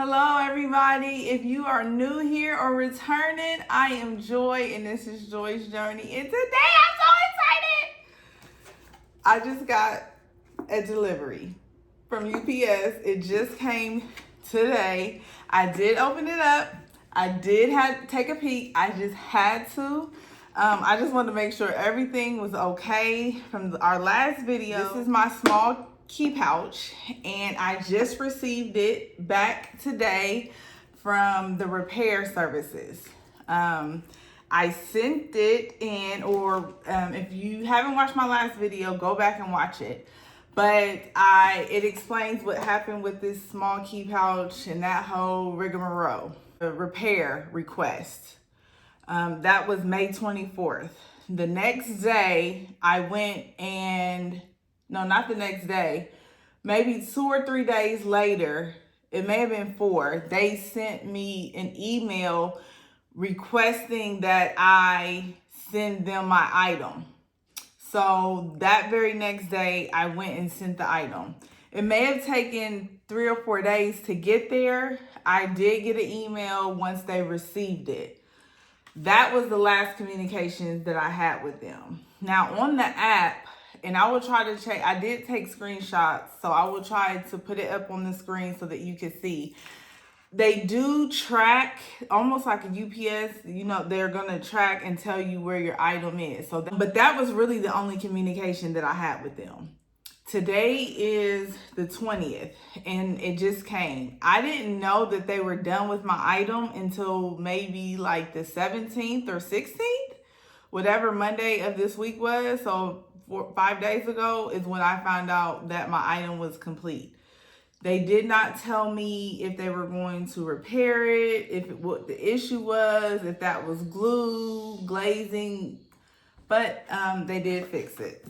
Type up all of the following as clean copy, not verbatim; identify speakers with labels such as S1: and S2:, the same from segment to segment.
S1: Hello everybody. If you are new here or returning, I am Joy and this is Joy's Journey. And today I'm so excited. I just got a delivery from UPS. It just came today. I did open it up. I did have to take a peek. I just had to. I just wanted to make sure everything was okay from our last video. This is my small key pouch and I just received it back today from the repair services. I sent it in, or if you haven't watched my last video, go back and watch it. But it explains what happened with this small key pouch and that whole rigmarole. The repair request. That was May 24th. The next day, I went and, no, not the next day, maybe 2 or 3 days later, it may have been 4, they sent me an email requesting that I send them my item. So that very next day, I went and sent the item. It may have taken 3 or 4 days to get there. I did get an email once they received it. That was the last communication that I had with them. Now on the app, and I will try to check, I did take screenshots, so I will try to put it up on the screen so that you can see. They do track, almost like a UPS, you know, they're gonna track and tell you where your item is. So, but that was really the only communication that I had with them. Today is the 20th and it just came. I didn't know that they were done with my item until maybe like the 17th or 16th, whatever Monday of this week was. So 5 days ago is when I found out that my item was complete. They did not tell me if they were going to repair it, what the issue was, if that was glue, glazing, but they did fix it.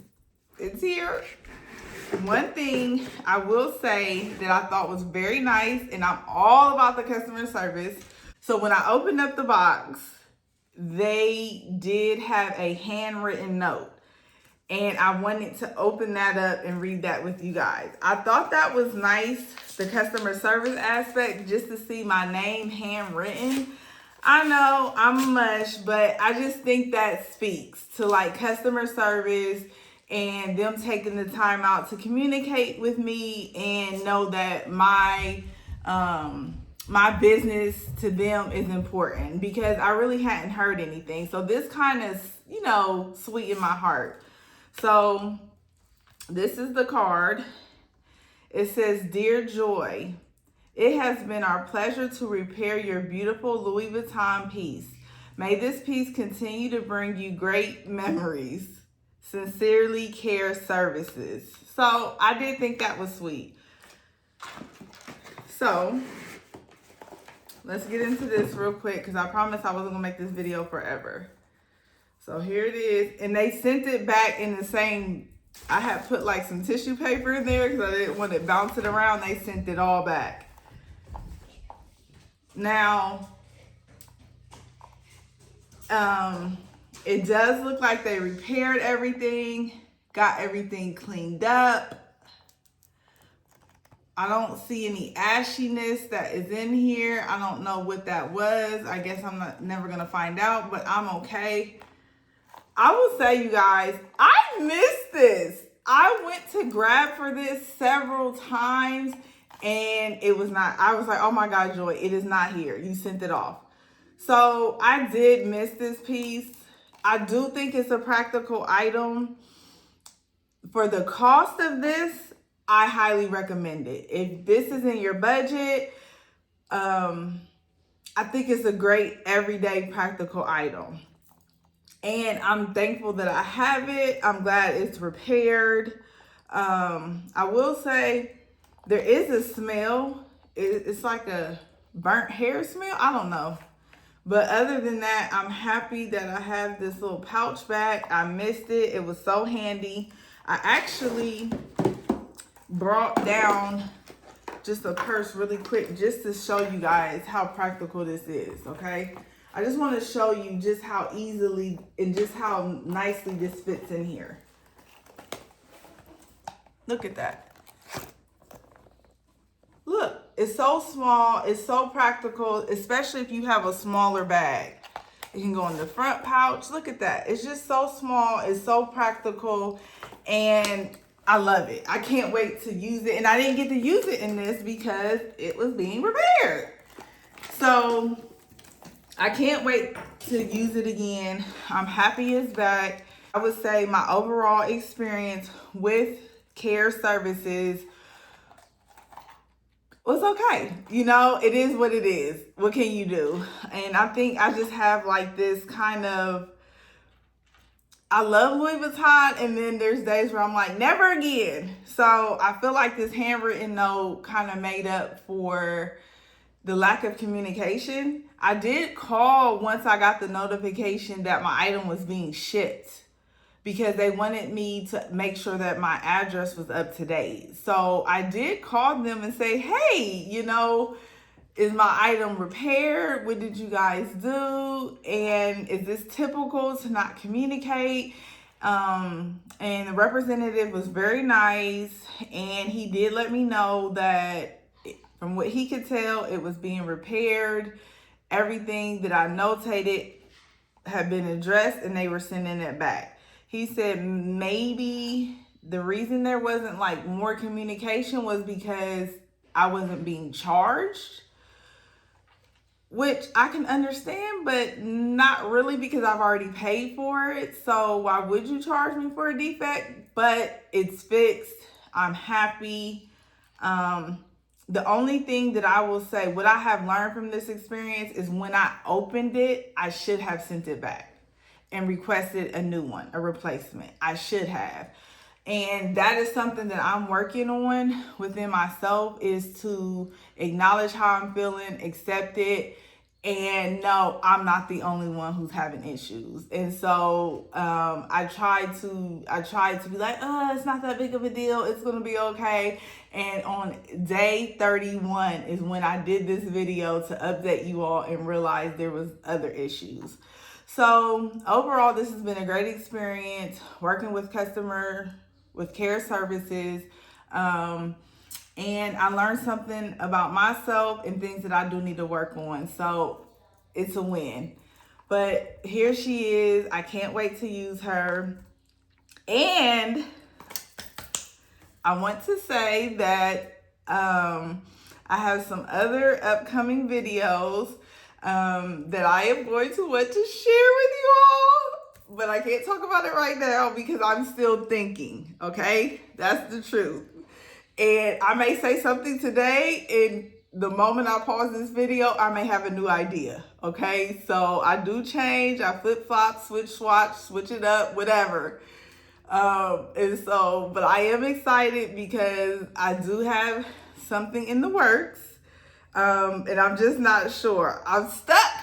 S1: It's here. One thing I will say that I thought was very nice, and I'm all about the customer service. So when I opened up the box, they did have a handwritten note. And I wanted to open that up and read that with you guys. I thought that was nice, the customer service aspect, just to see my name handwritten. I know I'm a mush, but I just think that speaks to like customer service and them taking the time out to communicate with me and know that my business to them is important, because I really hadn't heard anything. So this kind of, you know, sweetened my heart. So this is the card. It says, "Dear Joy, it has been our pleasure to repair your beautiful Louis Vuitton piece. May this piece continue to bring you great memories. Sincerely, Care Services." So I did think that was sweet. So let's get into this real quick, because I promised I wasn't gonna make this video forever. So here it is, and they sent it back in the same, I had put like some tissue paper in there because I didn't want it bouncing around. They sent it all back. Now, it does look like they repaired everything, got everything cleaned up. I don't see any ashiness that is in here. I don't know what that was. I guess I'm never gonna find out, but I'm okay. I will say, you guys, I missed this. I went to grab for this several times and it was not. I was like, oh my God, Joy, it is not here. You sent it off. So I did miss this piece. I do think it's a practical item. For the cost of this, I highly recommend it. If this is in your budget, I think it's a great everyday practical item. And I'm thankful that I have it. I'm glad it's repaired. I will say there is a smell. It's like a burnt hair smell. I don't know. But other than that, I'm happy that I have this little pouch back. I missed it. It was so handy. I actually brought down just a purse really quick just to show you guys how practical this is, okay? I just want to show you just how easily and just how nicely this fits in here. Look at that. Look, It's so small. It's so practical, especially if you have a smaller bag. It can go in the front pouch. Look at that. It's just so small. It's so practical. And I love it. I can't wait to use it. And I didn't get to use it in this because it was being repaired. So I can't wait to use it again. I'm happy it's back. I would say my overall experience with Care Services was okay. You know, it is what it is. What can you do? And I think I just have like this kind of, I love Louis Vuitton, and then there's days where I'm like, never again. So I feel like this handwritten note kind of made up for the lack of communication. I did call once I got the notification that my item was being shipped, because they wanted me to make sure that my address was up to date. So I did call them and say, hey, you know, is my item repaired? What did you guys do? And is this typical to not communicate? And the representative was very nice, and he did let me know that from what he could tell, it was being repaired. Everything that I notated had been addressed, and they were sending it back. He said maybe the reason there wasn't like more communication was because I wasn't being charged, which I can understand, but not really, because I've already paid for it. So why would you charge me for a defect? But it's fixed. I'm happy. The only thing that I will say, what I have learned from this experience is when I opened it, I should have sent it back and requested a new one, a replacement. I should have. And that is something that I'm working on within myself, is to acknowledge how I'm feeling, accept it, and no, I'm not the only one who's having issues. And so I tried to be like, it's not that big of a deal. It's going to be okay. And on day 31 is when I did this video to update you all and realized there was other issues. So overall, this has been a great experience working with Care Services. And I learned something about myself and things that I do need to work on. So it's a win. But here she is. I can't wait to use her. And I want to say that I have some other upcoming videos that I am going to want to share with you all. But I can't talk about it right now because I'm still thinking, okay? That's the truth. And I may say something today, and the moment I pause this video, I may have a new idea, okay? So I do change, I flip-flop, switch it up, whatever. But I am excited because I do have something in the works, and I'm just not sure. I'm stuck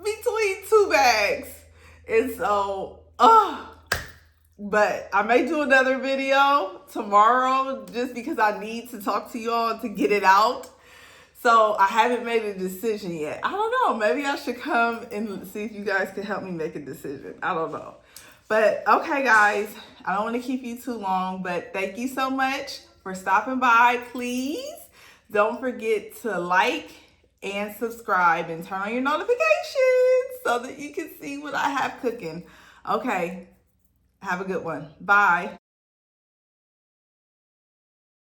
S1: between two bags, and so, but I may do another video tomorrow just because I need to talk to y'all to get it out. So I haven't made a decision yet. I don't know. Maybe I should come and see if you guys can help me make a decision. I don't know. But okay, guys, I don't want to keep you too long, but thank you so much for stopping by. Please don't forget to like and subscribe and turn on your notifications so that you can see what I have cooking. Okay. Have a good one. Bye.